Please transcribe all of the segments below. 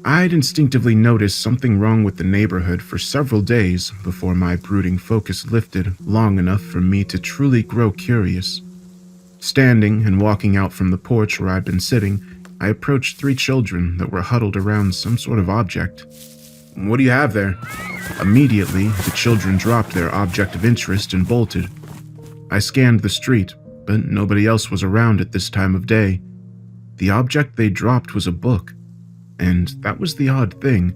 I'd instinctively noticed something wrong with the neighborhood for several days before my brooding focus lifted long enough for me to truly grow curious. Standing and walking out from the porch where I'd been sitting, I approached three children that were huddled around some sort of object. "What do you have there?" Immediately, the children dropped their object of interest and bolted. I scanned the street, but nobody else was around at this time of day. The object they dropped was a book, and that was the odd thing.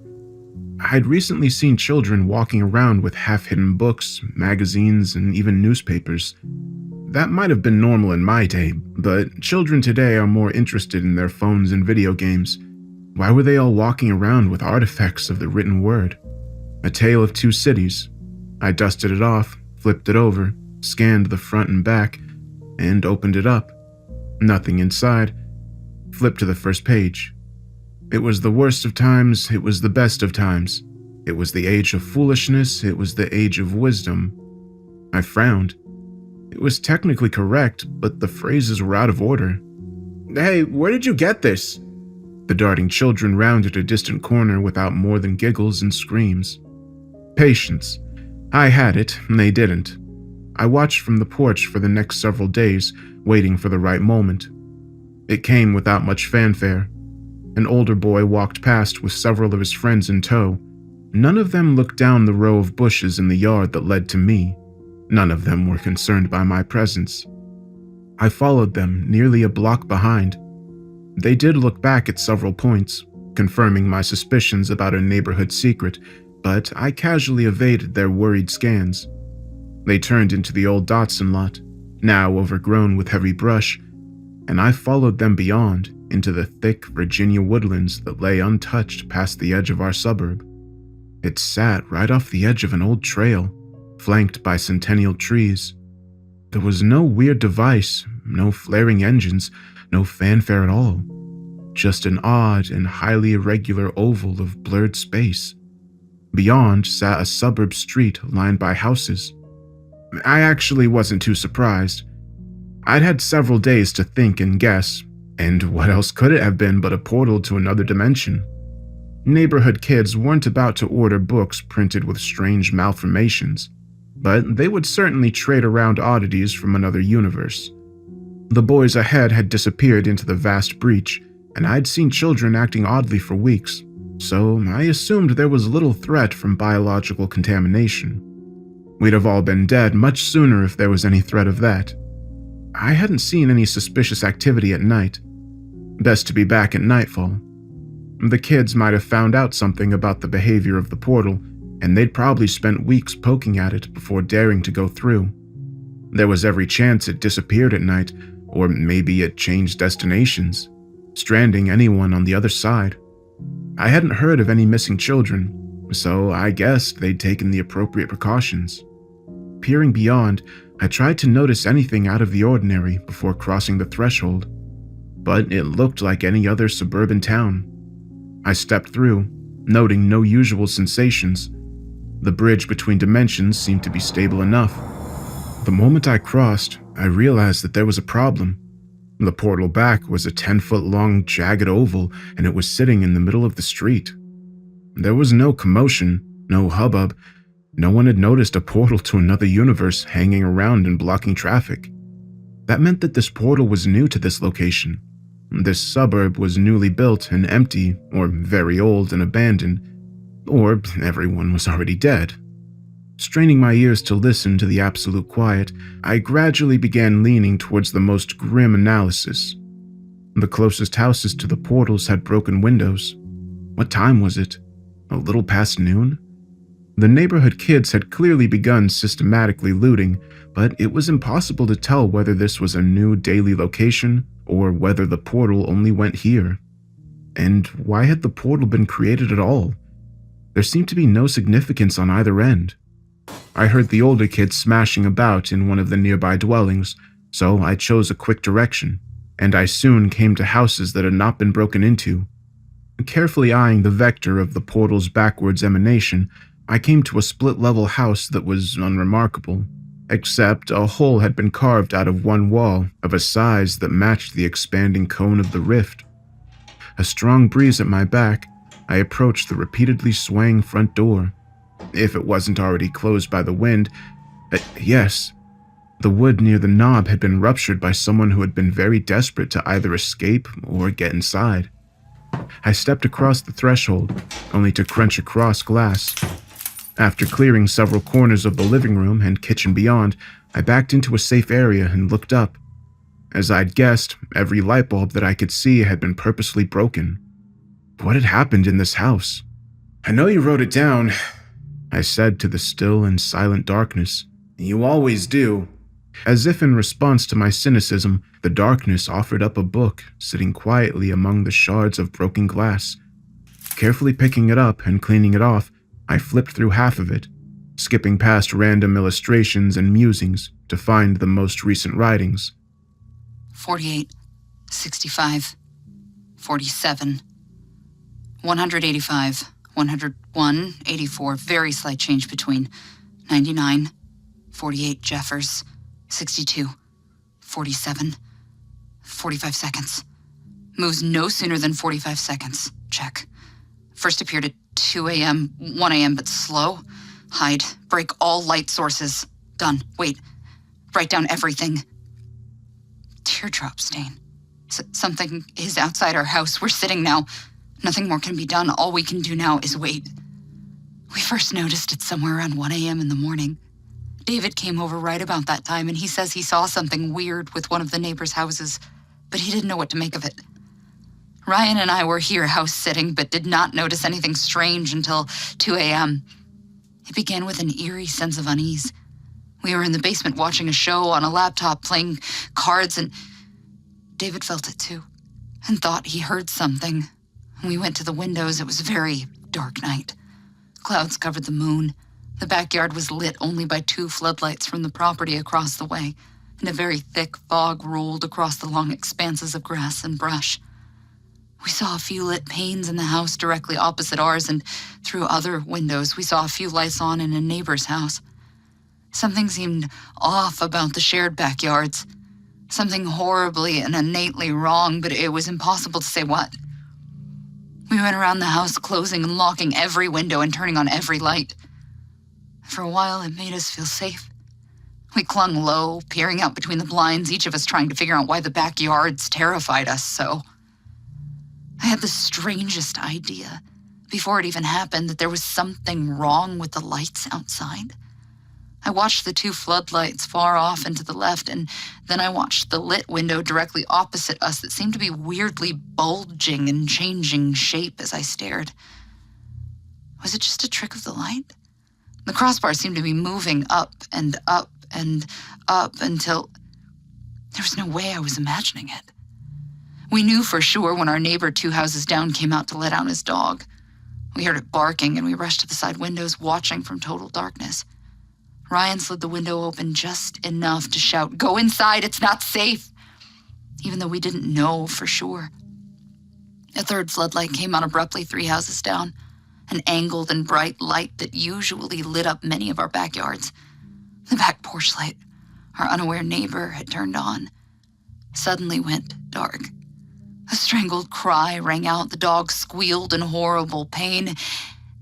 I'd recently seen children walking around with half-hidden books, magazines, and even newspapers. That might have been normal in my day, but children today are more interested in their phones and video games. Why were they all walking around with artifacts of the written word? A Tale of Two Cities. I dusted it off, flipped it over, scanned the front and back, and opened it up. Nothing inside. Flipped to the first page. It was the worst of times, it was the best of times. It was the age of foolishness, it was the age of wisdom. I frowned. It was technically correct, but the phrases were out of order. "Hey, where did you get this?" The darting children rounded a distant corner without more than giggles and screams. Patience. I had it, and they didn't. I watched from the porch for the next several days, waiting for the right moment. It came without much fanfare. An older boy walked past with several of his friends in tow. None of them looked down the row of bushes in the yard that led to me. None of them were concerned by my presence. I followed them, nearly a block behind. They did look back at several points, confirming my suspicions about a neighborhood secret, but I casually evaded their worried scans. They turned into the old Dotson lot, now overgrown with heavy brush, and I followed them beyond, into the thick Virginia woodlands that lay untouched past the edge of our suburb. It sat right off the edge of an old trail, flanked by centennial trees. There was no weird device, no flaring engines, no fanfare at all. Just an odd and highly irregular oval of blurred space. Beyond sat a suburb street lined by houses. I actually wasn't too surprised. I'd had several days to think and guess, and what else could it have been but a portal to another dimension? Neighborhood kids weren't about to order books printed with strange malformations, but they would certainly trade around oddities from another universe. The boys ahead had disappeared into the vast breach, and I'd seen children acting oddly for weeks, so I assumed there was little threat from biological contamination. We'd have all been dead much sooner if there was any threat of that. I hadn't seen any suspicious activity at night. Best to be back at nightfall. The kids might have found out something about the behavior of the portal, and they'd probably spent weeks poking at it before daring to go through. There was every chance it disappeared at night, or maybe it changed destinations, stranding anyone on the other side. I hadn't heard of any missing children, so I guessed they'd taken the appropriate precautions. Peering beyond, I tried to notice anything out of the ordinary before crossing the threshold, but it looked like any other suburban town. I stepped through, noting no usual sensations. The bridge between dimensions seemed to be stable enough. The moment I crossed, I realized that there was a problem. The portal back was a 10-foot-long jagged oval, and it was sitting in the middle of the street. There was no commotion, no hubbub. No one had noticed a portal to another universe hanging around and blocking traffic. That meant that this portal was new to this location. This suburb was newly built and empty, or very old and abandoned, or everyone was already dead. Straining my ears to listen to the absolute quiet, I gradually began leaning towards the most grim analysis. The closest houses to the portals had broken windows. What time was it? A little past noon? The neighborhood kids had clearly begun systematically looting, but it was impossible to tell whether this was a new daily location or whether the portal only went here. And why had the portal been created at all? There seemed to be no significance on either end. I heard the older kids smashing about in one of the nearby dwellings, so I chose a quick direction, and I soon came to houses that had not been broken into. Carefully eyeing the vector of the portal's backwards emanation, I came to a split-level house that was unremarkable, except a hole had been carved out of one wall of a size that matched the expanding cone of the rift. A strong breeze at my back, I approached the repeatedly swaying front door. If it wasn't already closed by the wind, yes. The wood near the knob had been ruptured by someone who had been very desperate to either escape or get inside. I stepped across the threshold, only to crunch across glass. After clearing several corners of the living room and kitchen beyond, I backed into a safe area and looked up. As I'd guessed, every light bulb that I could see had been purposely broken. What had happened in this house? "I know you wrote it down," I said to the still and silent darkness. "You always do." As if in response to my cynicism, the darkness offered up a book sitting quietly among the shards of broken glass. Carefully picking it up and cleaning it off, I flipped through half of it, skipping past random illustrations and musings to find the most recent writings. 48, 65, 47, 185, 101, 84, very slight change between 99, 48 Jeffers, 62, 47, 45 seconds. Moves no sooner than 45 seconds. Check. First appeared at 2 a.m., 1 a.m., but slow. Hide. Break all light sources. Done. Wait. Write down everything. Teardrop stain. Something is outside our house. We're sitting now. Nothing more can be done. All we can do now is wait. We first noticed it somewhere around 1 a.m. in the morning. David came over right about that time, and he says he saw something weird with one of the neighbors' houses, but he didn't know what to make of it. Ryan and I were here house-sitting, but did not notice anything strange until 2 a.m. It began with an eerie sense of unease. We were in the basement watching a show on a laptop, playing cards, and David felt it too, and thought he heard something. We went to the windows. It was a very dark night. Clouds covered the moon. The backyard was lit only by 2 floodlights from the property across the way, and a very thick fog rolled across the long expanses of grass and brush. We saw a few lit panes in the house directly opposite ours, and through other windows we saw a few lights on in a neighbor's house. Something seemed off about the shared backyards. Something horribly and innately wrong, but it was impossible to say what. We went around the house, closing and locking every window and turning on every light. For a while, it made us feel safe. We clung low, peering out between the blinds, each of us trying to figure out why the backyards terrified us so. I had the strangest idea, before it even happened, that there was something wrong with the lights outside. I watched the 2 floodlights far off and to the left, and then I watched the lit window directly opposite us that seemed to be weirdly bulging and changing shape as I stared. Was it just a trick of the light? The crossbar seemed to be moving up and up and up until there was no way I was imagining it. We knew for sure when our neighbor 2 houses down came out to let out his dog. We heard it barking and we rushed to the side windows, watching from total darkness. Ryan slid the window open just enough to shout, "Go inside, it's not safe," even though we didn't know for sure. A 3rd floodlight came on abruptly 3 houses down, an angled and bright light that usually lit up many of our backyards. The back porch light our unaware neighbor had turned on suddenly went dark. A strangled cry rang out, the dog squealed in horrible pain,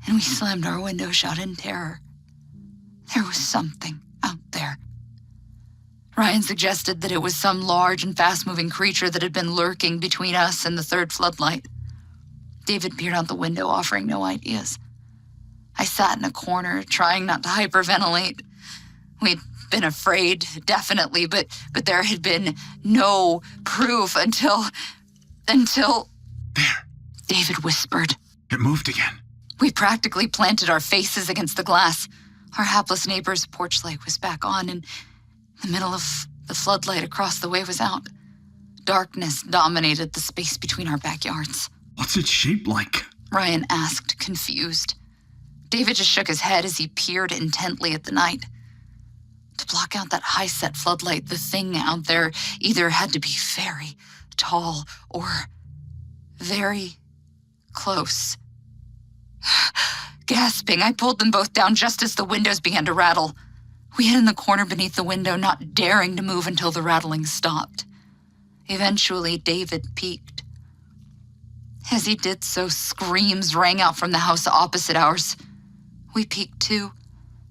and we slammed our window shut in terror. There was something out there. Ryan suggested that it was some large and fast-moving creature that had been lurking between us and the 3rd floodlight. David peered out the window, offering no ideas. I sat in a corner, trying not to hyperventilate. We'd been afraid, definitely, but there had been no proof until... "There," David whispered. "It moved again." We practically planted our faces against the glass. Our hapless neighbor's porch light was back on, and the middle of the floodlight across the way was out. Darkness dominated the space between our backyards. "What's it shaped like?" Ryan asked, confused. David just shook his head as he peered intently at the night. To block out that high-set floodlight, the thing out there either had to be very tall or very close. Gasping, I pulled them both down just as the windows began to rattle. We hid in the corner beneath the window, not daring to move until the rattling stopped. Eventually, David peeked. As he did so, screams rang out from the house opposite ours. We peeked too,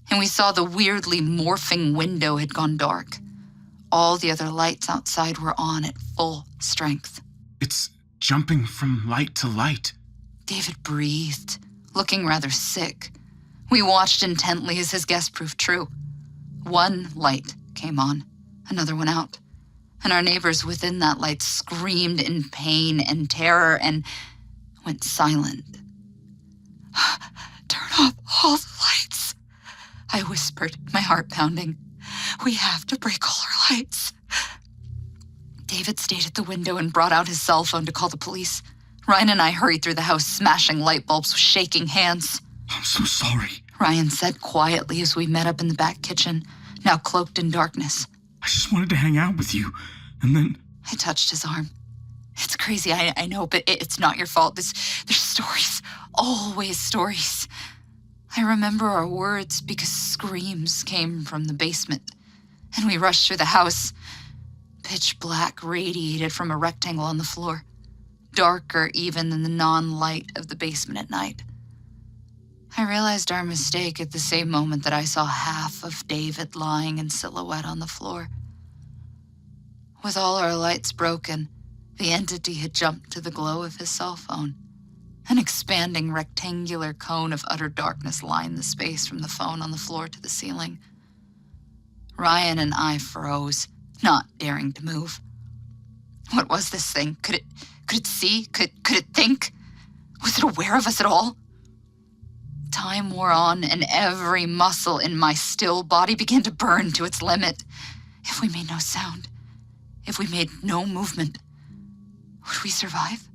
and we saw the weirdly morphing window had gone dark. All the other lights outside were on at full strength. It's jumping from light to light. David breathed, looking rather sick. We watched intently as his guess proved true. One light came on, another one out, and our neighbors within that light screamed in pain and terror and went silent. "Turn off all the lights," I whispered, my heart pounding. "We have to break all our lights." David stayed at the window and brought out his cell phone to call the police. Ryan and I hurried through the house, smashing light bulbs with shaking hands. "I'm so sorry," Ryan said quietly as we met up in the back kitchen, now cloaked in darkness. "I just wanted to hang out with you, and then..." I touched his arm. "It's crazy, I know, but it's not your fault. There's stories, always stories." I remember our words because screams came from the basement, and we rushed through the house. Pitch black radiated from a rectangle on the floor, darker even than the non-light of the basement at night. I realized our mistake at the same moment that I saw half of David lying in silhouette on the floor. With all our lights broken, the entity had jumped to the glow of his cell phone. An expanding rectangular cone of utter darkness lined the space from the phone on the floor to the ceiling. Ryan and I froze, not daring to move. What was this thing? Could it see? Could it think? Was it aware of us at all? Time wore on, and every muscle in my still body began to burn to its limit. If we made no sound, if we made no movement, would we survive?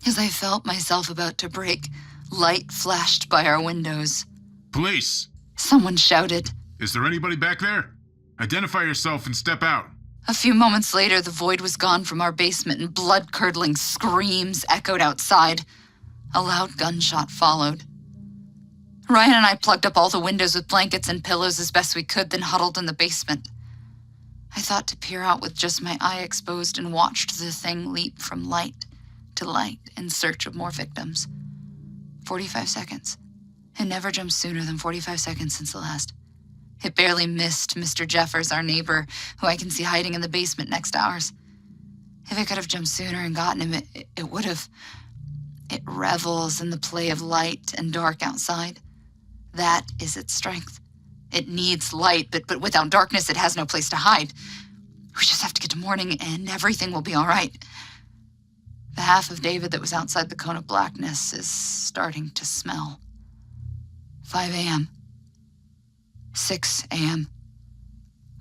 As I felt myself about to break, light flashed by our windows. "Police! Someone shouted. Is there anybody back there? Identify yourself and step out." A few moments later, the void was gone from our basement and blood-curdling screams echoed outside. A loud gunshot followed. Ryan and I plugged up all the windows with blankets and pillows as best we could, then huddled in the basement. I thought to peer out with just my eye exposed and watched the thing leap from light to light in search of more victims. 45 seconds. It never jumped sooner than 45 seconds since the last. It barely missed Mr. Jeffers, our neighbor, who I can see hiding in the basement next to ours. If it could have jumped sooner and gotten him, it would have. It revels in the play of light and dark outside. That is its strength. It needs light, but without darkness, it has no place to hide. We just have to get to morning, and everything will be all right. The half of David that was outside the cone of blackness is starting to smell. 5 a.m. 6 a.m.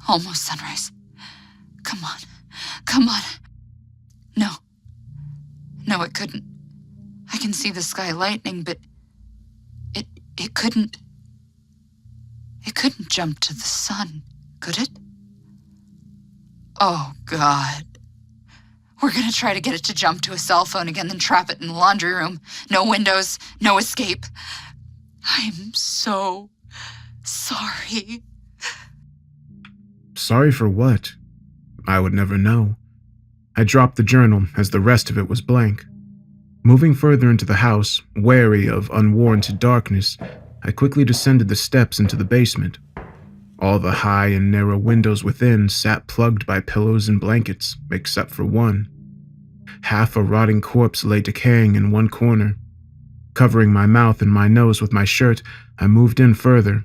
Almost sunrise. Come on. Come on. No, it couldn't. I can see the sky lightning, but it couldn't. It couldn't jump to the sun, could it? Oh, God. We're gonna try to get it to jump to a cell phone again, then trap it in the laundry room. No windows, no escape. I'm so sorry. Sorry for what? I would never know. I dropped the journal as the rest of it was blank. Moving further into the house, wary of unwarranted darkness, I quickly descended the steps into the basement. All the high and narrow windows within sat plugged by pillows and blankets, except for one. Half a rotting corpse lay decaying in one corner. Covering my mouth and my nose with my shirt, I moved in further.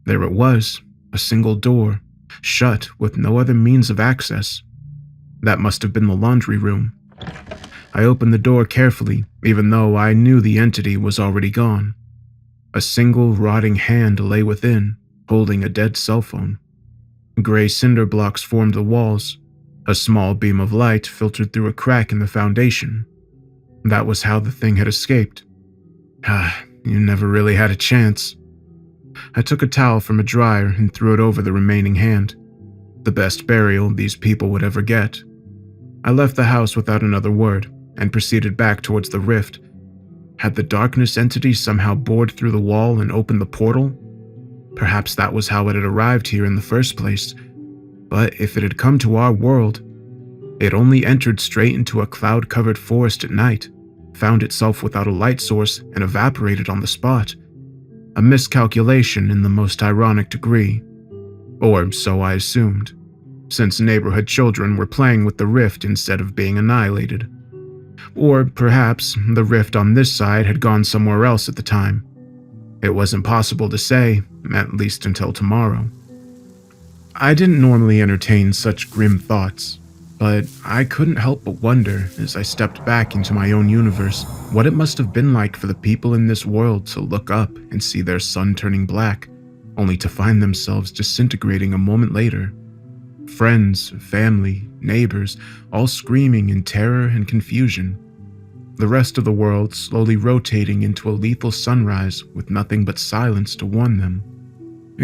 There it was, a single door, shut with no other means of access. That must have been the laundry room. I opened the door carefully, even though I knew the entity was already gone. A single rotting hand lay within, holding a dead cell phone. Gray cinder blocks formed the walls. A small beam of light filtered through a crack in the foundation. That was how the thing had escaped. You never really had a chance. I took a towel from a dryer and threw it over the remaining hand. The best burial these people would ever get. I left the house without another word and proceeded back towards the rift. Had the darkness entity somehow bored through the wall and opened the portal? Perhaps that was how it had arrived here in the first place. But if it had come to our world, it only entered straight into a cloud-covered forest at night. found itself without a light source and evaporated on the spot. A miscalculation in the most ironic degree. Or so I assumed, since neighborhood children were playing with the rift instead of being annihilated. Or perhaps the rift on this side had gone somewhere else at the time. It was impossible to say, at least until tomorrow. I didn't normally entertain such grim thoughts, but I couldn't help but wonder, as I stepped back into my own universe, what it must have been like for the people in this world to look up and see their sun turning black, only to find themselves disintegrating a moment later. Friends, family, neighbors, all screaming in terror and confusion. The rest of the world slowly rotating into a lethal sunrise with nothing but silence to warn them.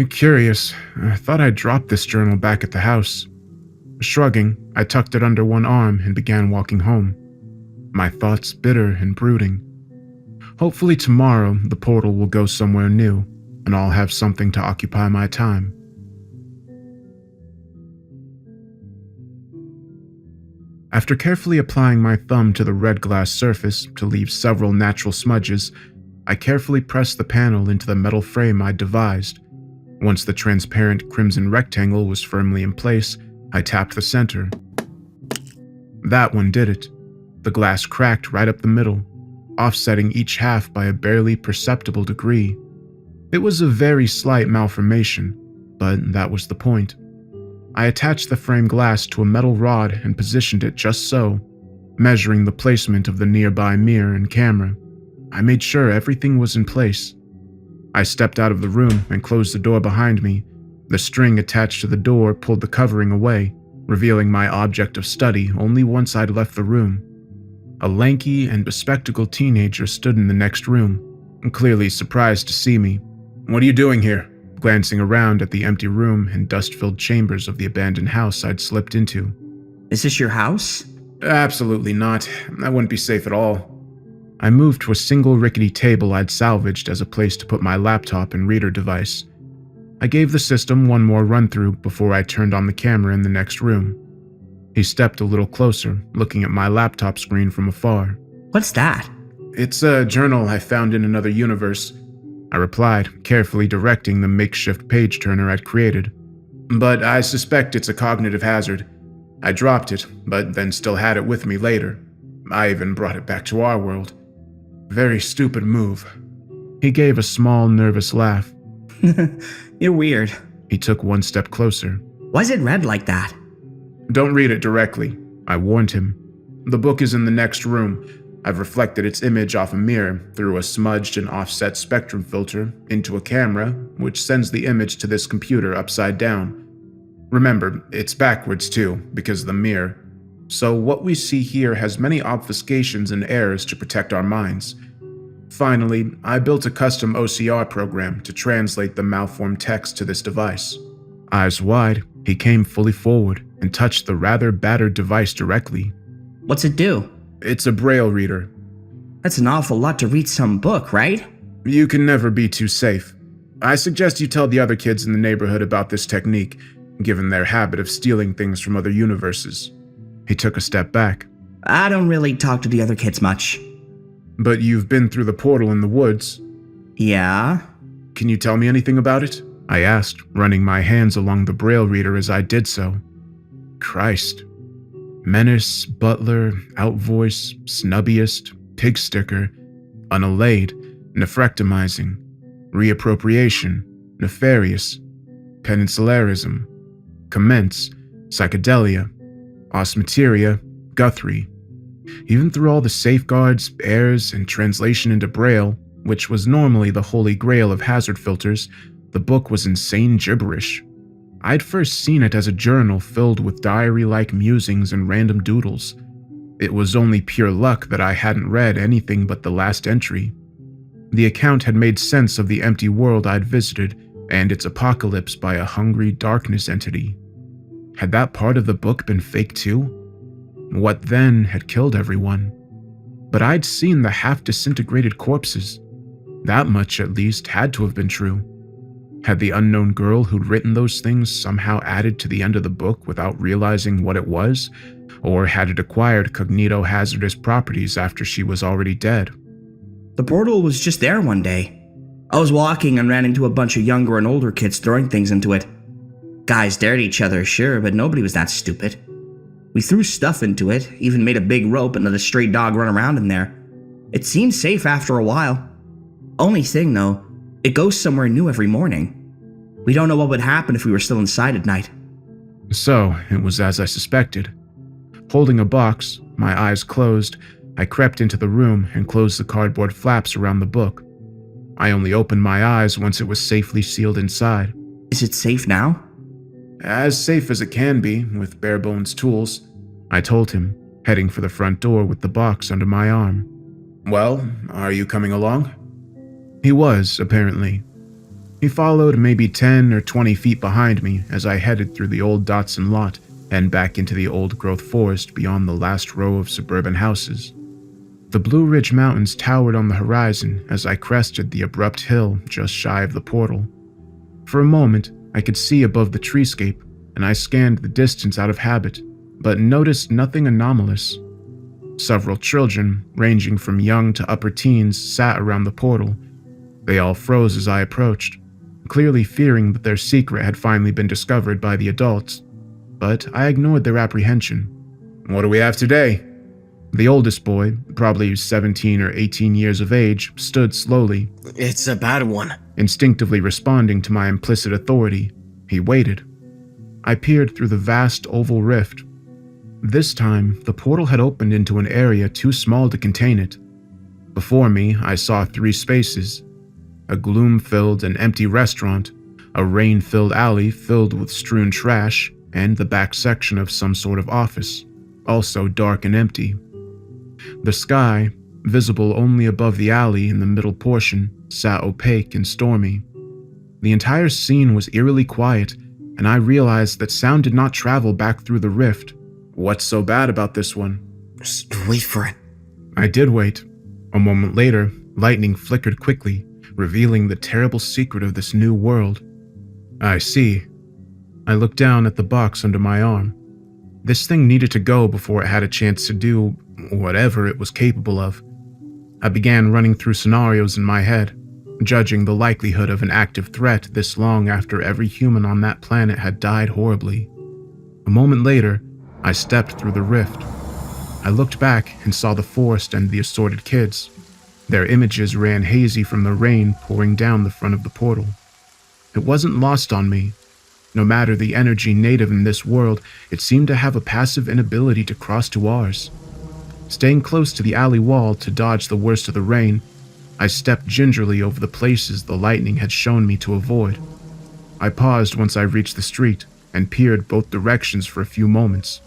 Curious, I thought I'd dropped this journal back at the house. Shrugging, I tucked it under one arm and began walking home. My thoughts bitter and brooding. Hopefully tomorrow the portal will go somewhere new, and I'll have something to occupy my time. After carefully applying my thumb to the red glass surface to leave several natural smudges, I carefully pressed the panel into the metal frame I'd devised. Once the transparent crimson rectangle was firmly in place, I tapped the center. That one did it. The glass cracked right up the middle, offsetting each half by a barely perceptible degree. It was a very slight malformation, but that was the point. I attached the frame glass to a metal rod and positioned it just so, measuring the placement of the nearby mirror and camera. I made sure everything was in place. I stepped out of the room and closed the door behind me. The string attached to the door pulled the covering away, revealing my object of study only once I'd left the room. A lanky and bespectacled teenager stood in the next room, clearly surprised to see me. "What are you doing here?" Glancing around at the empty room and dust-filled chambers of the abandoned house I'd slipped into. Is this your house? Absolutely not. That wouldn't be safe at all. I moved to a single rickety table I'd salvaged as a place to put my laptop and reader device. I gave the system one more run-through before I turned on the camera in the next room. He stepped a little closer, looking at my laptop screen from afar. What's that? "It's a journal I found in another universe," I replied, carefully directing the makeshift page turner I'd created. "But I suspect it's a cognitive hazard. I dropped it, but then still had it with me later. I even brought it back to our world. Very stupid move." He gave a small, nervous laugh. You're weird. He took one step closer. Why is it red like that? "Don't read it directly," I warned him. "The book is in the next room. I've reflected its image off a mirror through a smudged and offset spectrum filter into a camera, which sends the image to this computer upside down. Remember, it's backwards too, because of the mirror. So what we see here has many obfuscations and errors to protect our minds. Finally, I built a custom OCR program to translate the malformed text to this device." Eyes wide, he came fully forward and touched the rather battered device directly. What's it do? "It's a braille reader. That's an awful lot to read some book, right? You can never be too safe. I suggest you tell the other kids in the neighborhood about this technique, given their habit of stealing things from other universes." He took a step back. I don't really talk to the other kids much. "But you've been through the portal in the woods. Yeah? Can you tell me anything about it?" I asked, running my hands along the braille reader as I did so. Christ. Menace, butler, outvoice, snubbiest, pig sticker, unallayed, nephrectomizing, reappropriation, nefarious, peninsularism, commence, psychedelia, osmeteria, Guthrie. Even through all the safeguards, errors, and translation into Braille, which was normally the holy grail of hazard filters, the book was insane gibberish. I'd first seen it as a journal filled with diary-like musings and random doodles. It was only pure luck that I hadn't read anything but the last entry. The account had made sense of the empty world I'd visited and its apocalypse by a hungry darkness entity. Had that part of the book been fake too? What then had killed everyone? But I'd seen the half-disintegrated corpses. That much, at least, had to have been true. Had the unknown girl who'd written those things somehow added to the end of the book without realizing what it was? Or had it acquired cognito-hazardous properties after she was already dead? The portal was just there one day. I was walking and ran into a bunch of younger and older kids throwing things into it. Guys dared each other, sure, but nobody was that stupid. We threw stuff into it, even made a big rope and let a stray dog run around in there. It seemed safe after a while. Only thing though, it goes somewhere new every morning. We don't know what would happen if we were still inside at night. So, it was as I suspected. Holding a box, my eyes closed, I crept into the room and closed the cardboard flaps around the book. I only opened my eyes once it was safely sealed inside. Is it safe now? As safe as it can be, with bare-bones tools, I told him, heading for the front door with the box under my arm. Well, are you coming along? He was, apparently. He followed maybe 10 or 20 feet behind me as I headed through the old Dotson lot and back into the old-growth forest beyond the last row of suburban houses. The Blue Ridge Mountains towered on the horizon as I crested the abrupt hill just shy of the portal. For a moment, I could see above the treescape, and I scanned the distance out of habit, but noticed nothing anomalous. Several children, ranging from young to upper teens, sat around the portal. They all froze as I approached, clearly fearing that their secret had finally been discovered by the adults, but I ignored their apprehension. What do we have today? The oldest boy, probably 17 or 18 years of age, stood slowly. It's a bad one. Instinctively responding to my implicit authority, he waited. I peered through the vast oval rift. This time, the portal had opened into an area too small to contain it. Before me, I saw 3 spaces: a gloom-filled and empty restaurant, a rain-filled alley filled with strewn trash, and the back section of some sort of office, also dark and empty. The sky, visible only above the alley in the middle portion, sat opaque and stormy. The entire scene was eerily quiet, and I realized that sound did not travel back through the rift. What's so bad about this one? Just wait for it. I did wait. A moment later, lightning flickered quickly, revealing the terrible secret of this new world. I see. I looked down at the box under my arm. This thing needed to go before it had a chance to do whatever it was capable of. I began running through scenarios in my head, judging the likelihood of an active threat this long after every human on that planet had died horribly. A moment later, I stepped through the rift. I looked back and saw the forest and the assorted kids. Their images ran hazy from the rain pouring down the front of the portal. It wasn't lost on me. No matter the energy native in this world, it seemed to have a passive inability to cross to ours. Staying close to the alley wall to dodge the worst of the rain, I stepped gingerly over the places the lightning had shown me to avoid. I paused once I reached the street and peered both directions for a few moments.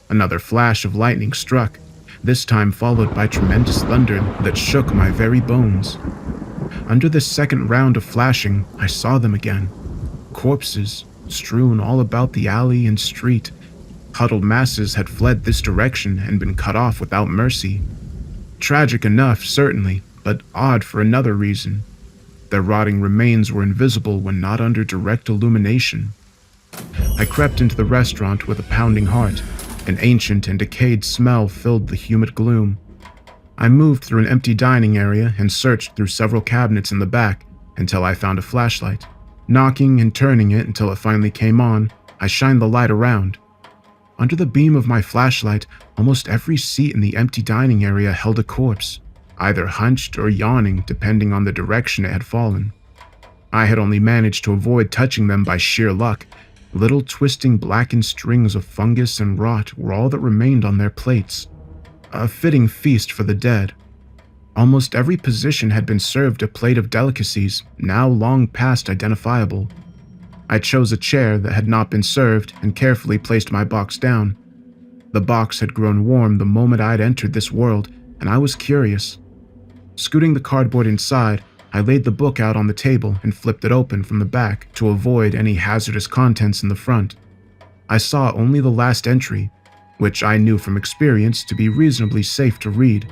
Another flash of lightning struck, this time followed by tremendous thunder that shook my very bones. Under this second round of flashing, I saw them again. Corpses, strewn all about the alley and street. Huddled masses had fled this direction and been cut off without mercy. Tragic enough, certainly, but odd for another reason. Their rotting remains were invisible when not under direct illumination. I crept into the restaurant with a pounding heart. An ancient and decayed smell filled the humid gloom. I moved through an empty dining area and searched through several cabinets in the back until I found a flashlight. Knocking and turning it until it finally came on, I shined the light around. Under the beam of my flashlight, almost every seat in the empty dining area held a corpse, either hunched or yawning depending on the direction it had fallen. I had only managed to avoid touching them by sheer luck. Little twisting blackened strings of fungus and rot were all that remained on their plates. A fitting feast for the dead. Almost every position had been served a plate of delicacies, now long past identifiable. I chose a chair that had not been served and carefully placed my box down. The box had grown warm the moment I'd entered this world, and I was curious. Scooting the cardboard inside, I laid the book out on the table and flipped it open from the back to avoid any hazardous contents in the front. I saw only the last entry, which I knew from experience to be reasonably safe to read.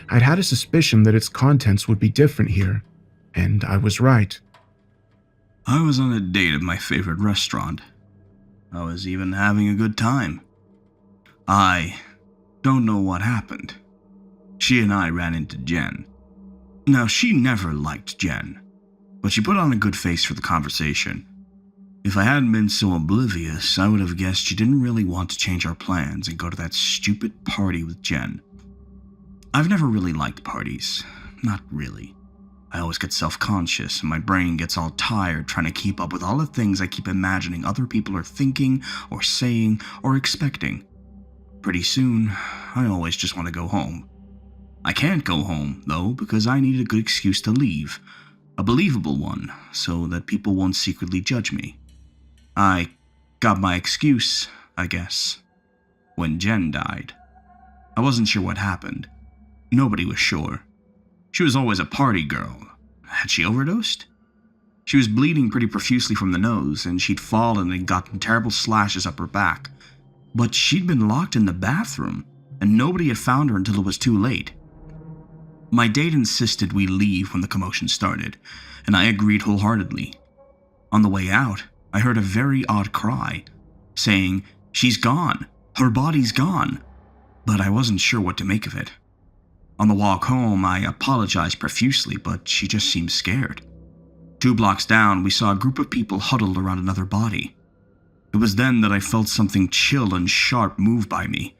I'd had a suspicion that its contents would be different here, and I was right. I was on a date at my favorite restaurant. I was even having a good time. I don't know what happened. She and I ran into Jen. Now, she never liked Jen, but she put on a good face for the conversation. If I hadn't been so oblivious, I would have guessed she didn't really want to change our plans and go to that stupid party with Jen. I've never really liked parties. Not really. I always get self-conscious and my brain gets all tired trying to keep up with all the things I keep imagining other people are thinking or saying or expecting. Pretty soon, I always just want to go home. I can't go home, though, because I need a good excuse to leave. A believable one, so that people won't secretly judge me. I got my excuse, I guess, when Jen died. I wasn't sure what happened. Nobody was sure. She was always a party girl. Had she overdosed? She was bleeding pretty profusely from the nose, and she'd fallen and gotten terrible slashes up her back. But she'd been locked in the bathroom, and nobody had found her until it was too late. My date insisted we leave when the commotion started, and I agreed wholeheartedly. On the way out, I heard a very odd cry, saying, "She's gone. Her body's gone." But I wasn't sure what to make of it. On the walk home, I apologized profusely, but she just seemed scared. 2 blocks down, we saw a group of people huddled around another body. It was then that I felt something chill and sharp move by me,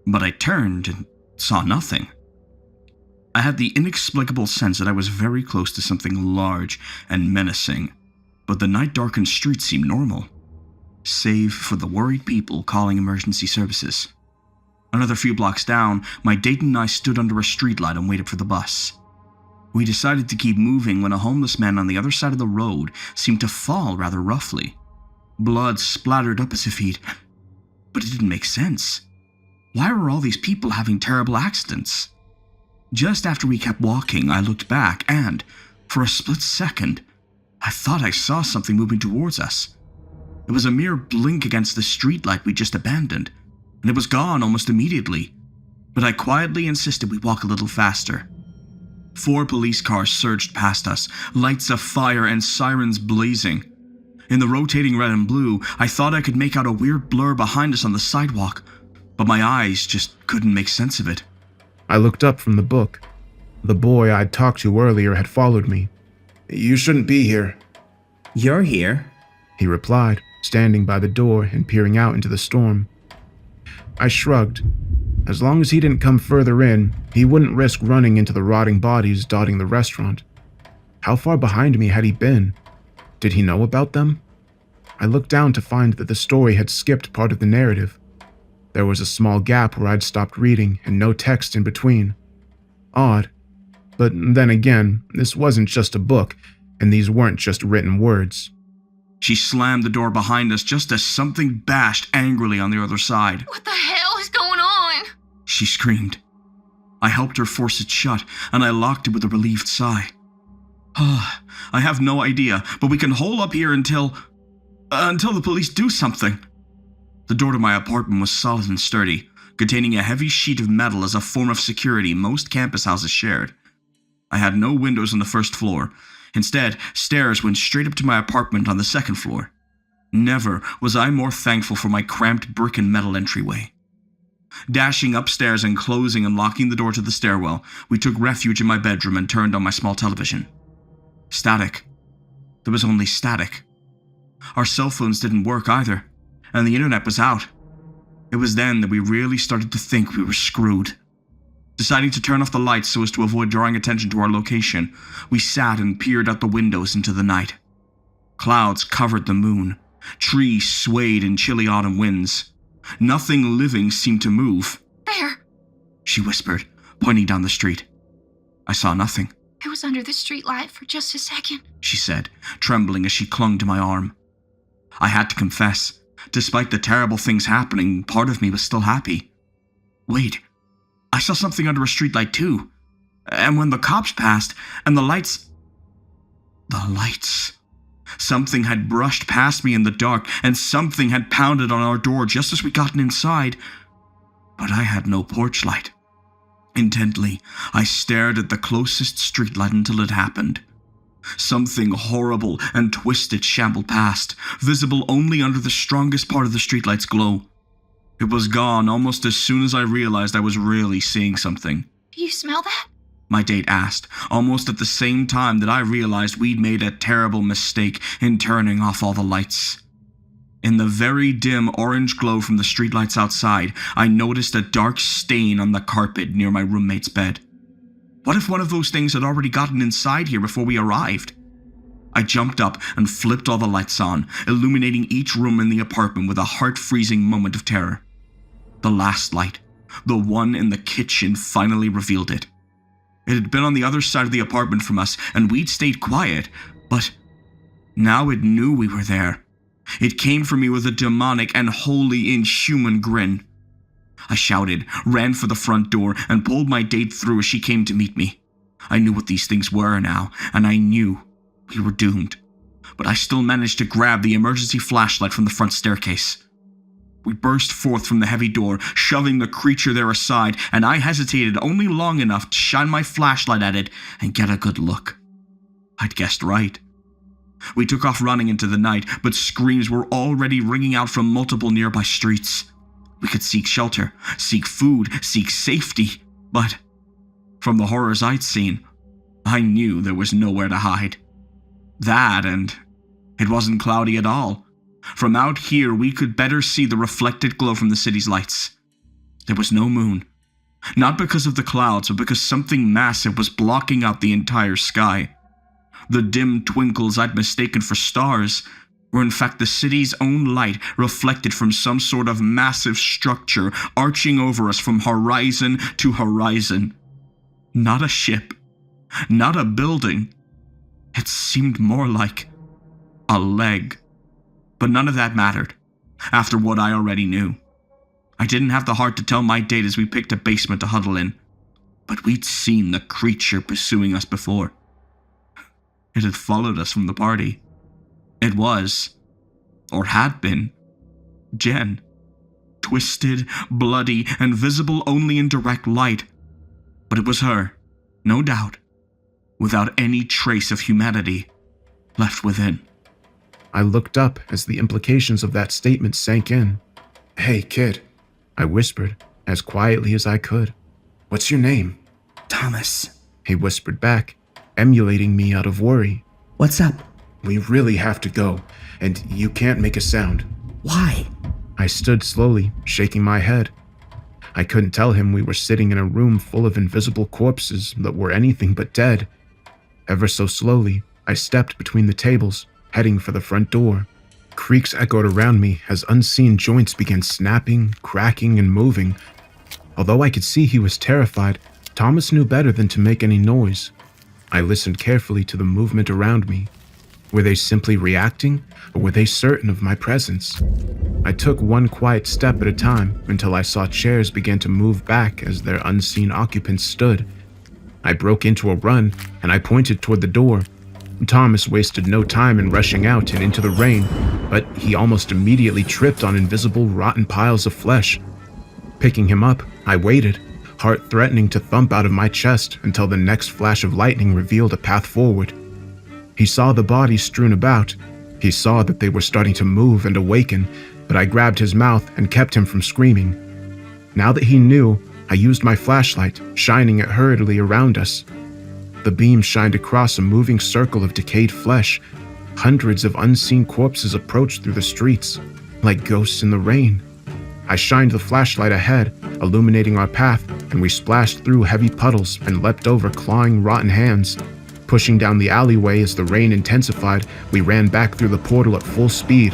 but I turned and saw nothing. I had the inexplicable sense that I was very close to something large and menacing, but the night-darkened streets seemed normal, save for the worried people calling emergency services. Another few blocks down, my date and I stood under a streetlight and waited for the bus. We decided to keep moving when a homeless man on the other side of the road seemed to fall rather roughly. Blood splattered up as if he'd... But it didn't make sense. Why were all these people having terrible accidents? Just after we kept walking, I looked back and, for a split second, I thought I saw something moving towards us. It was a mere blink against the streetlight we just abandoned, and it was gone almost immediately. But I quietly insisted we walk a little faster. 4 police cars surged past us, lights of fire and sirens blazing. In the rotating red and blue, I thought I could make out a weird blur behind us on the sidewalk, but my eyes just couldn't make sense of it. I looked up from the book. The boy I'd talked to earlier had followed me. "You shouldn't be here," You're here. he replied, standing by the door and peering out into the storm. I shrugged. As long as he didn't come further in, he wouldn't risk running into the rotting bodies dotting the restaurant. How far behind me had he been? Did he know about them? I looked down to find that the story had skipped part of the narrative. There was a small gap where I'd stopped reading and no text in between. Odd. But then again, this wasn't just a book, and these weren't just written words. She slammed the door behind us just as something bashed angrily on the other side. What the hell is going on? She screamed. I helped her force it shut, and I locked it with a relieved sigh. I have no idea, but we can hole up here until the police do something. The door to my apartment was solid and sturdy, containing a heavy sheet of metal as a form of security most campus houses shared. I had no windows on the first floor. Instead, stairs went straight up to my apartment on the second floor. Never was I more thankful for my cramped brick and metal entryway. Dashing upstairs and closing and locking the door to the stairwell, we took refuge in my bedroom and turned on my small television. Static. There was only static. Our cell phones didn't work either, and the internet was out. It was then that we really started to think we were screwed. Deciding to turn off the lights so as to avoid drawing attention to our location, we sat and peered out the windows into the night. Clouds covered the moon. Trees swayed in chilly autumn winds. Nothing living seemed to move. There. She whispered, pointing down the street. I saw nothing. It was under the streetlight for just a second. She said, trembling as she clung to my arm. I had to confess, despite the terrible things happening, part of me was still happy. Wait, I saw something under a streetlight too. And when the cops passed, and the lights... Something had brushed past me in the dark, and something had pounded on our door just as we gotten inside. But I had no porch light. Intently, I stared at the closest streetlight until it happened. Something horrible and twisted shambled past, visible only under the strongest part of the streetlight's glow. It was gone almost as soon as I realized I was really seeing something. Do you smell that? My date asked, almost at the same time that I realized we'd made a terrible mistake in turning off all the lights. In the very dim orange glow from the streetlights outside, I noticed a dark stain on the carpet near my roommate's bed. What if one of those things had already gotten inside here before we arrived? I jumped up and flipped all the lights on, illuminating each room in the apartment with a heart-freezing moment of terror. The last light, the one in the kitchen, finally revealed it. It had been on the other side of the apartment from us, and we'd stayed quiet, but now it knew we were there. It came for me with a demonic and wholly inhuman grin. I shouted, ran for the front door, and pulled my date through as she came to meet me. I knew what these things were now, and I knew we were doomed. But I still managed to grab the emergency flashlight from the front staircase. We burst forth from the heavy door, shoving the creature there aside, and I hesitated only long enough to shine my flashlight at it and get a good look. I'd guessed right. We took off running into the night, but screams were already ringing out from multiple nearby streets. We could seek shelter, seek food, seek safety, but from the horrors I'd seen, I knew there was nowhere to hide. That, and it wasn't cloudy at all. From out here, we could better see the reflected glow from the city's lights. There was no moon. Not because of the clouds, but because something massive was blocking out the entire sky. The dim twinkles I'd mistaken for stars were in fact the city's own light reflected from some sort of massive structure arching over us from horizon to horizon. Not a ship, not a building. It seemed more like a leg. But none of that mattered, after what I already knew. I didn't have the heart to tell my date as we picked a basement to huddle in, but we'd seen the creature pursuing us before. It had followed us from the party. It was, or had been, Jen. Twisted, bloody, and visible only in direct light. But it was her, no doubt, without any trace of humanity left within. I looked up as the implications of that statement sank in. "Hey, kid," I whispered, as quietly as I could. "What's your name?" Thomas. He whispered back, emulating me out of worry. What's up? "We really have to go, and you can't make a sound." Why? I stood slowly, shaking my head. I couldn't tell him we were sitting in a room full of invisible corpses that were anything but dead. Ever so slowly, I stepped between the tables, heading for the front door. Creaks echoed around me as unseen joints began snapping, cracking, and moving. Although I could see he was terrified, Thomas knew better than to make any noise. I listened carefully to the movement around me. Were they simply reacting, or were they certain of my presence? I took one quiet step at a time until I saw chairs begin to move back as their unseen occupants stood. I broke into a run, and I pointed toward the door. Thomas wasted no time in rushing out and into the rain, but he almost immediately tripped on invisible rotten piles of flesh. Picking him up, I waited, heart threatening to thump out of my chest until the next flash of lightning revealed a path forward. He saw the bodies strewn about. He saw that they were starting to move and awaken, but I grabbed his mouth and kept him from screaming. Now that he knew, I used my flashlight, shining it hurriedly around us. The beam shined across a moving circle of decayed flesh. Hundreds of unseen corpses approached through the streets, like ghosts in the rain. I shined the flashlight ahead, illuminating our path, and we splashed through heavy puddles and leapt over clawing rotten hands. Pushing down the alleyway as the rain intensified, we ran back through the portal at full speed.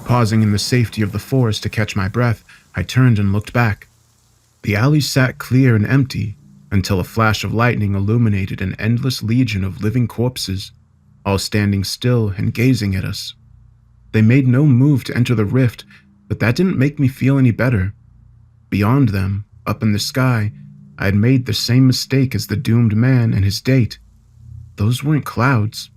Pausing in the safety of the forest to catch my breath, I turned and looked back. The alley sat clear and empty, until a flash of lightning illuminated an endless legion of living corpses, all standing still and gazing at us. They made no move to enter the rift, but that didn't make me feel any better. Beyond them, up in the sky, I had made the same mistake as the doomed man and his date. Those weren't clouds,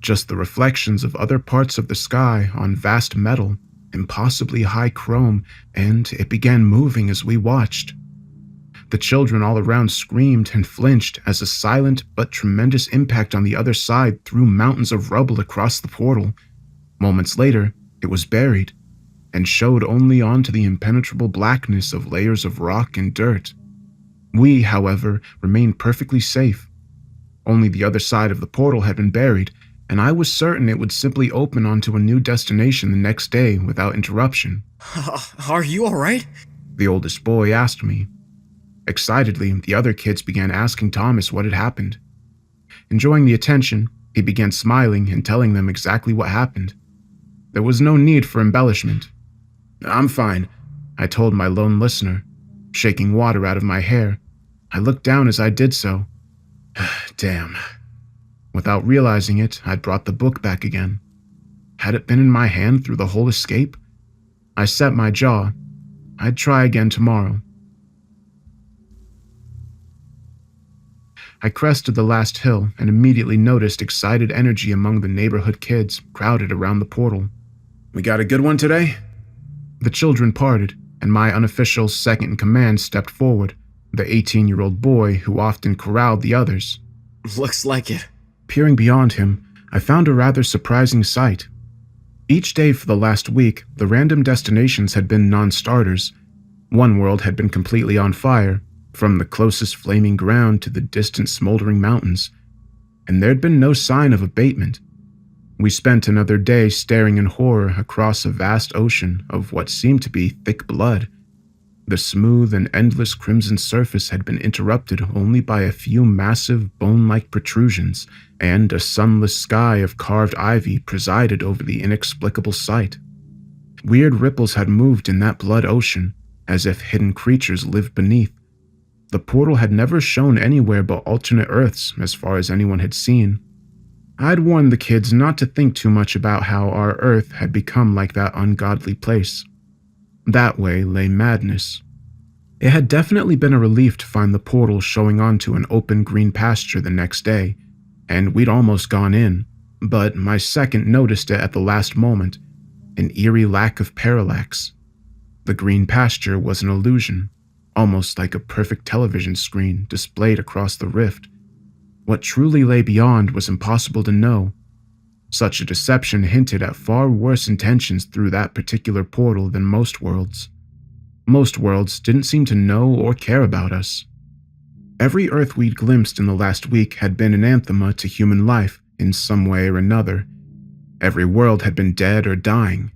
just the reflections of other parts of the sky on vast metal, impossibly high chrome, and it began moving as we watched. The children all around screamed and flinched as a silent but tremendous impact on the other side threw mountains of rubble across the portal. Moments later, it was buried, and showed only onto the impenetrable blackness of layers of rock and dirt. We, however, remained perfectly safe. Only the other side of the portal had been buried, and I was certain it would simply open onto a new destination the next day without interruption. Are you alright? The oldest boy asked me. Excitedly, the other kids began asking Thomas what had happened. Enjoying the attention, he began smiling and telling them exactly what happened. There was no need for embellishment. "I'm fine," I told my lone listener, shaking water out of my hair. I looked down as I did so. Damn. Without realizing it, I'd brought the book back again. Had it been in my hand through the whole escape? I set my jaw. I'd try again tomorrow. I crested the last hill and immediately noticed excited energy among the neighborhood kids crowded around the portal. "We got a good one today?" The children parted, and my unofficial second-in-command stepped forward, the 18-year-old boy who often corralled the others. Looks like it. Peering beyond him, I found a rather surprising sight. Each day for the last week, the random destinations had been non-starters. One world had been completely on fire, from the closest flaming ground to the distant smoldering mountains, and there'd been no sign of abatement. We spent another day staring in horror across a vast ocean of what seemed to be thick blood. The smooth and endless crimson surface had been interrupted only by a few massive bone-like protrusions, and a sunless sky of carved ivy presided over the inexplicable sight. Weird ripples had moved in that blood ocean, as if hidden creatures lived beneath. The portal had never shown anywhere but alternate Earths as far as anyone had seen. I'd warned the kids not to think too much about how our Earth had become like that ungodly place. That way lay madness. It had definitely been a relief to find the portal showing onto an open green pasture the next day, and we'd almost gone in, but my second noticed it at the last moment, an eerie lack of parallax. The green pasture was an illusion, almost like a perfect television screen displayed across the rift. What truly lay beyond was impossible to know. Such a deception hinted at far worse intentions through that particular portal than most worlds. Most worlds didn't seem to know or care about us. Every Earth we'd glimpsed in the last week had been an anathema to human life in some way or another. Every world had been dead or dying.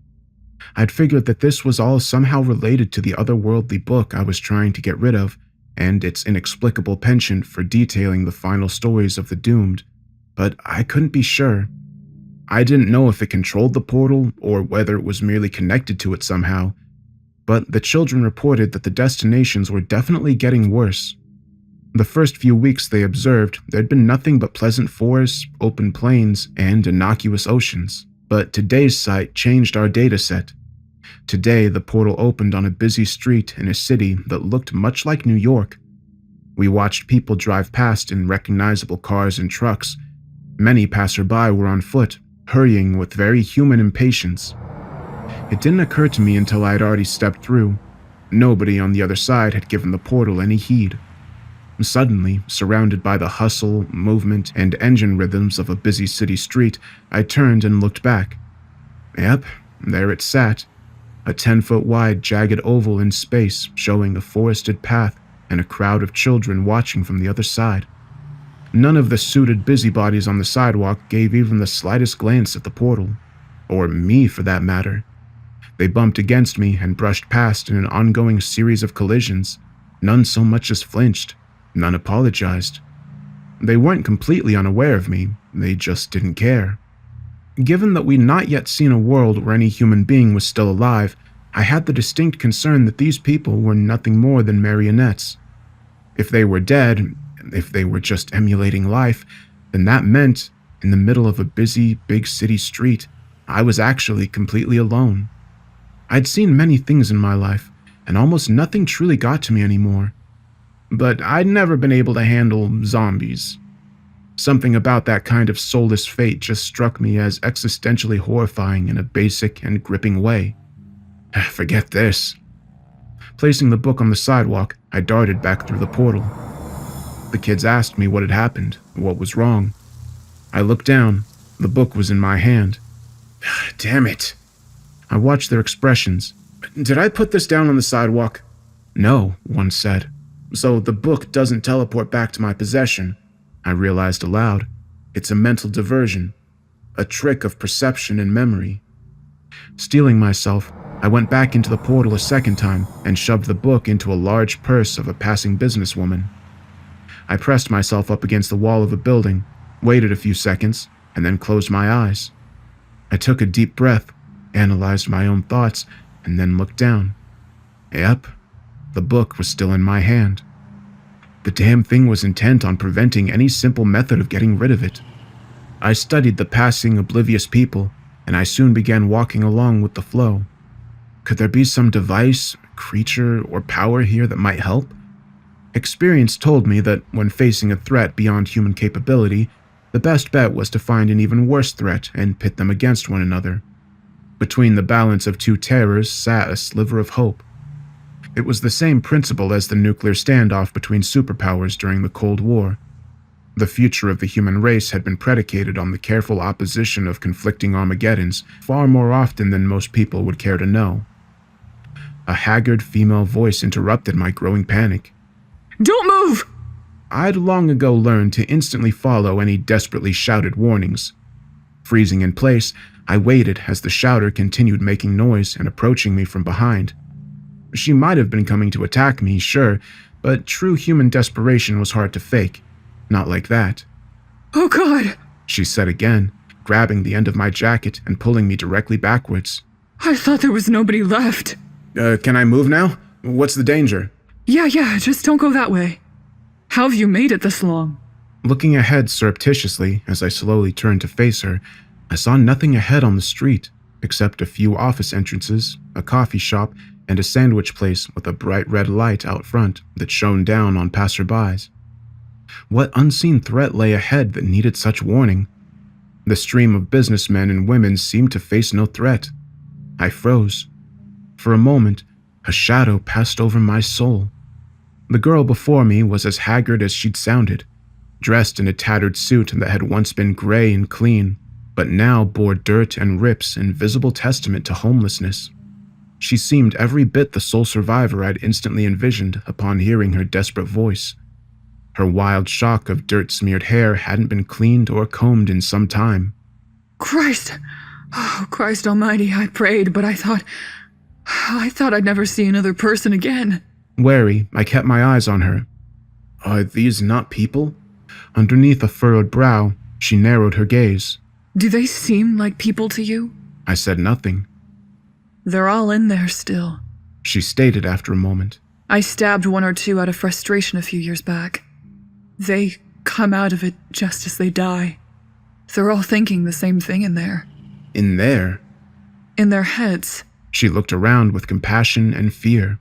I'd figured that this was all somehow related to the otherworldly book I was trying to get rid of, and its inexplicable penchant for detailing the final stories of the doomed, but I couldn't be sure. I didn't know if it controlled the portal or whether it was merely connected to it somehow, but the children reported that the destinations were definitely getting worse. The first few weeks they observed, there'd been nothing but pleasant forests, open plains, and innocuous oceans, but today's sight changed our dataset. Today, the portal opened on a busy street in a city that looked much like New York. We watched people drive past in recognizable cars and trucks. Many passerby were on foot, hurrying with very human impatience. It didn't occur to me until I had already stepped through. Nobody on the other side had given the portal any heed. Suddenly, surrounded by the hustle, movement, and engine rhythms of a busy city street, I turned and looked back. Yep, there it sat. A 10-foot wide jagged oval in space showing a forested path and a crowd of children watching from the other side. None of the suited busybodies on the sidewalk gave even the slightest glance at the portal, or me for that matter. They bumped against me and brushed past in an ongoing series of collisions. None so much as flinched, none apologized. They weren't completely unaware of me, they just didn't care. Given that we'd not yet seen a world where any human being was still alive, I had the distinct concern that these people were nothing more than marionettes. If they were dead, if they were just emulating life, then that meant, in the middle of a busy, big city street, I was actually completely alone. I'd seen many things in my life, and almost nothing truly got to me anymore. But I'd never been able to handle zombies. Something about that kind of soulless fate just struck me as existentially horrifying in a basic and gripping way. Forget this. Placing the book on the sidewalk, I darted back through the portal. The kids asked me what had happened, what was wrong. I looked down. The book was in my hand. Damn it. I watched their expressions. Did I put this down on the sidewalk? No, one said. So the book doesn't teleport back to my possession. I realized aloud. It's a mental diversion. A trick of perception and memory. Steeling myself, I went back into the portal a second time and shoved the book into a large purse of a passing businesswoman. I pressed myself up against the wall of a building, waited a few seconds, and then closed my eyes. I took a deep breath, analyzed my own thoughts, and then looked down. Yep, the book was still in my hand. The damn thing was intent on preventing any simple method of getting rid of it. I studied the passing, oblivious people, and I soon began walking along with the flow. Could there be some device, creature, or power here that might help? Experience told me that when facing a threat beyond human capability, the best bet was to find an even worse threat and pit them against one another. Between the balance of two terrors sat a sliver of hope. It was the same principle as the nuclear standoff between superpowers during the Cold War. The future of the human race had been predicated on the careful opposition of conflicting Armageddons far more often than most people would care to know. A haggard female voice interrupted my growing panic. Don't move! I'd long ago learned to instantly follow any desperately shouted warnings. Freezing in place, I waited as the shouter continued making noise and approaching me from behind. She might have been coming to attack me, sure, but true human desperation was hard to fake. Not like that. Oh God! She said again, grabbing the end of my jacket and pulling me directly backwards. I thought there was nobody left. Can I move now? What's the danger? Yeah, just don't go that way. How have you made it this long? Looking ahead surreptitiously as I slowly turned to face her, I saw nothing ahead on the street, except a few office entrances, a coffee shop, and a sandwich place with a bright red light out front that shone down on passerbys. What unseen threat lay ahead that needed such warning? The stream of businessmen and women seemed to face no threat. I froze. For a moment, a shadow passed over my soul. The girl before me was as haggard as she'd sounded, dressed in a tattered suit that had once been gray and clean, but now bore dirt and rips in visible testament to homelessness. She seemed every bit the sole survivor I'd instantly envisioned upon hearing her desperate voice. Her wild shock of dirt-smeared hair hadn't been cleaned or combed in some time. Christ! Oh, Christ almighty, I prayed, but I thought I'd never see another person again. Wary, I kept my eyes on her. Are these not people? Underneath a furrowed brow, she narrowed her gaze. Do they seem like people to you? I said nothing. They're all in there still. She stated after a moment. I stabbed one or two out of frustration a few years back. They come out of it just as they die. They're all thinking the same thing in there. In there? In their heads. She looked around with compassion and fear.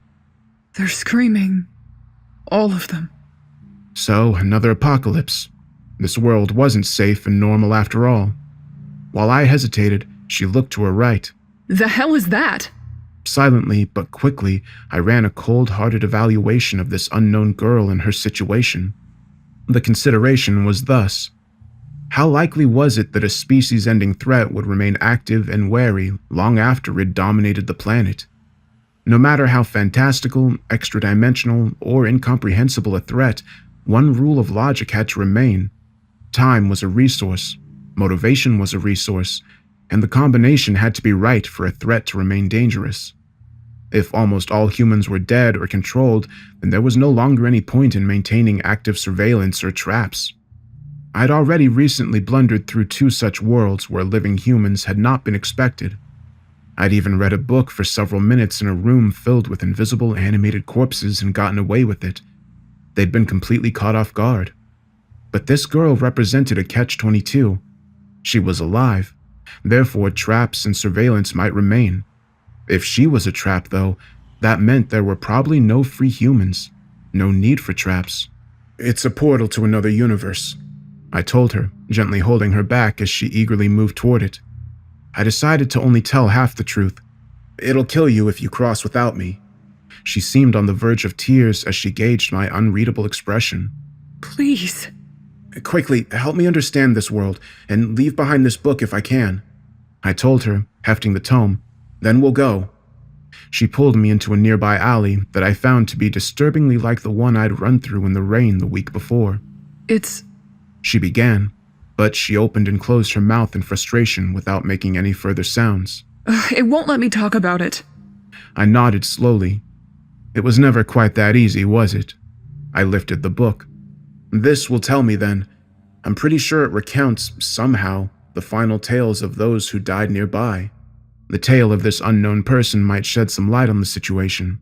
They're screaming. All of them. So, another apocalypse. This world wasn't safe and normal after all. While I hesitated, she looked to her right. The hell is that? Silently but quickly, I ran a cold-hearted evaluation of this unknown girl and her situation. The consideration was thus: how likely was it that a species-ending threat would remain active and wary long after it dominated the planet? No matter how fantastical, extra-dimensional, or incomprehensible a threat, one rule of logic had to remain. Time was a resource, motivation was a resource, and the combination had to be right for a threat to remain dangerous. If almost all humans were dead or controlled, then there was no longer any point in maintaining active surveillance or traps. I'd already recently blundered through 2 such worlds where living humans had not been expected. I'd even read a book for several minutes in a room filled with invisible animated corpses and gotten away with it. They'd been completely caught off guard. But this girl represented a catch-22. She was alive, therefore traps and surveillance might remain. If she was a trap, though, that meant there were probably no free humans, no need for traps. It's a portal to another universe, I told her, gently holding her back as she eagerly moved toward it. I decided to only tell half the truth. It'll kill you if you cross without me. She seemed on the verge of tears as she gauged my unreadable expression. Please. Quickly, help me understand this world, and leave behind this book if I can, I told her, hefting the tome. Then we'll go." She pulled me into a nearby alley that I found to be disturbingly like the one I'd run through in the rain the week before. It's. She began, but she opened and closed her mouth in frustration without making any further sounds. It won't let me talk about it. I nodded slowly. It was never quite that easy, was it? I lifted the book. "This will tell me then. I'm pretty sure it recounts, somehow, the final tales of those who died nearby. The tale of this unknown person might shed some light on the situation."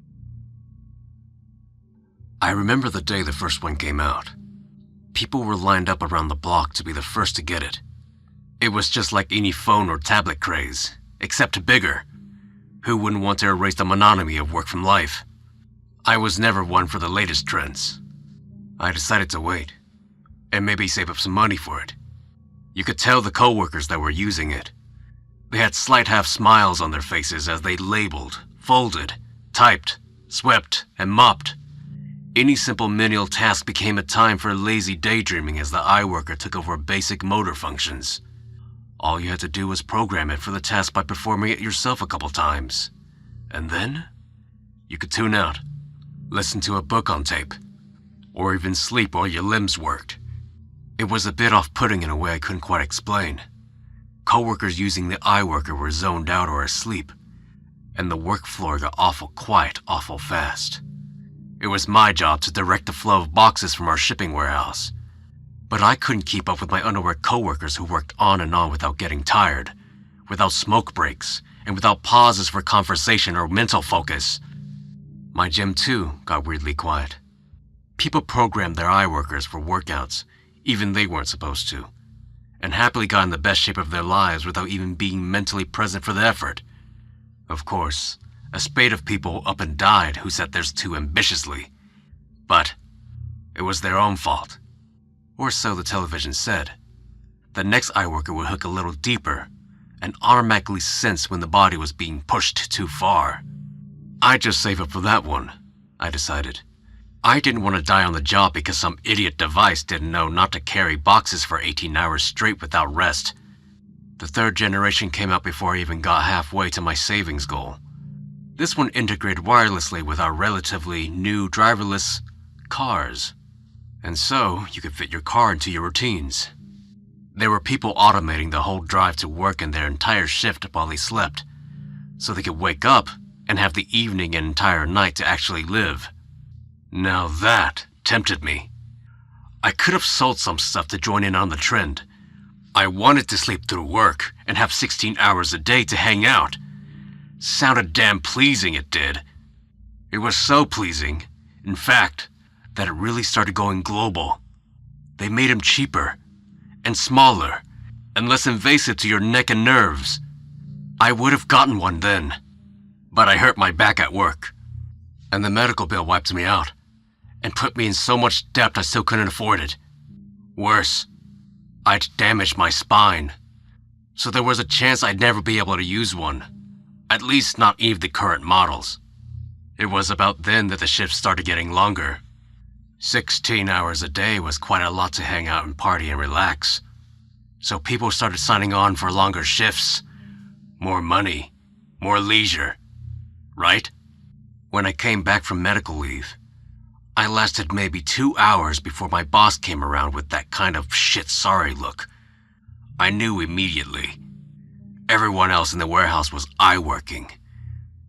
I remember the day the first one came out. People were lined up around the block to be the first to get it. It was just like any phone or tablet craze, except bigger. Who wouldn't want to erase the monotony of work from life? I was never one for the latest trends. I decided to wait, and maybe save up some money for it. You could tell the coworkers that were using it. They had slight half smiles on their faces as they labeled, folded, typed, swept, and mopped. Any simple menial task became a time for lazy daydreaming as the iWorker took over basic motor functions. All you had to do was program it for the task by performing it yourself a couple times. And then, you could tune out, listen to a book on tape, or even sleep while your limbs worked. It was a bit off-putting in a way I couldn't quite explain. Coworkers using the iWorker were zoned out or asleep, and the work floor got awful quiet awful fast. It was my job to direct the flow of boxes from our shipping warehouse. But I couldn't keep up with my unaware coworkers who worked on and on without getting tired, without smoke breaks, and without pauses for conversation or mental focus. My gym, too, got weirdly quiet. People programmed their iWorkers for workouts, even they weren't supposed to, and happily got in the best shape of their lives without even being mentally present for the effort. Of course, a spate of people up and died who set theirs too ambitiously. But it was their own fault. Or so the television said. The next iWorker would hook a little deeper and automatically sense when the body was being pushed too far. I'd just save up for that one, I decided. I didn't want to die on the job because some idiot device didn't know not to carry boxes for 18 hours straight without rest. The third generation came out before I even got halfway to my savings goal. This one integrated wirelessly with our relatively new driverless cars. And so, you could fit your car into your routines. There were people automating the whole drive to work and their entire shift while they slept, so they could wake up and have the evening and entire night to actually live. Now that tempted me. I could have sold some stuff to join in on the trend. I wanted to sleep through work and have 16 hours a day to hang out. Sounded damn pleasing, it did. It was so pleasing, in fact, that it really started going global. They made them cheaper, and smaller, and less invasive to your neck and nerves. I would have gotten one then, but I hurt my back at work, and the medical bill wiped me out, and put me in so much debt I still couldn't afford it. Worse, I'd damaged my spine, so there was a chance I'd never be able to use one, at least not any of the current models. It was about then that the shifts started getting longer. 16 hours a day was quite a lot to hang out and party and relax. So people started signing on for longer shifts. More money, more leisure, right? When I came back from medical leave, I lasted maybe 2 hours before my boss came around with that kind of shit sorry look. I knew immediately. Everyone else in the warehouse was eye-working,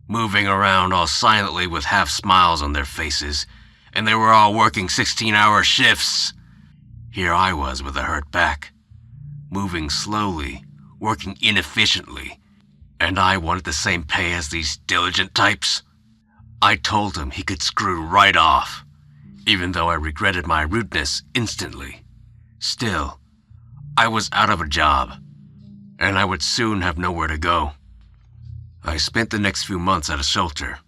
moving around all silently with half smiles on their faces, and they were all working 16-hour shifts. Here I was with a hurt back, moving slowly, working inefficiently, and I wanted the same pay as these diligent types. I told him he could screw right off, even though I regretted my rudeness instantly. Still, I was out of a job, and I would soon have nowhere to go. I spent the next few months at a shelter,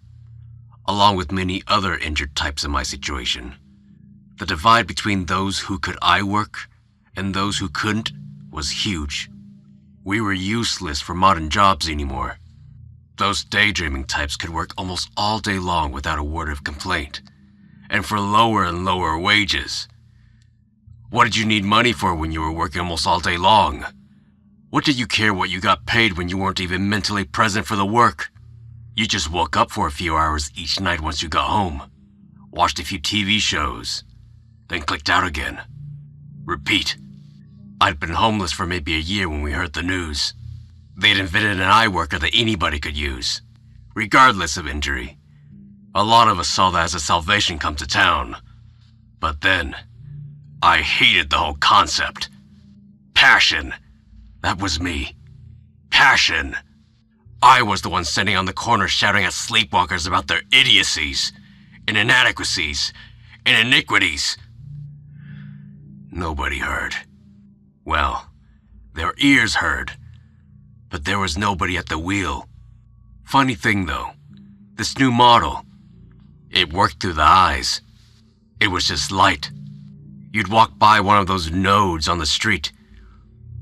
along with many other injured types in my situation. The divide between those who could work and those who couldn't was huge. We were useless for modern jobs anymore. Those daydreaming types could work almost all day long without a word of complaint, and for lower and lower wages. What did you need money for when you were working almost all day long? What did you care what you got paid when you weren't even mentally present for the work? You just woke up for a few hours each night once you got home, watched a few TV shows, then clicked out again. Repeat. I'd been homeless for maybe a year when we heard the news. They'd invented an eye worker that anybody could use, regardless of injury. A lot of us saw that as a salvation come to town. But then, I hated the whole concept. Passion. That was me. Passion. I was the one standing on the corner shouting at sleepwalkers about their idiocies, and inadequacies, and iniquities. Nobody heard. Well, their ears heard, but there was nobody at the wheel. Funny thing though, this new model, it worked through the eyes. It was just light. You'd walk by one of those nodes on the street,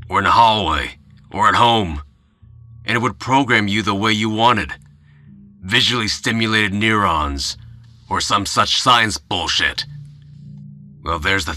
or in a hallway, or at home, and it would program you the way you wanted. Visually stimulated neurons, or some such science bullshit. Well, there's the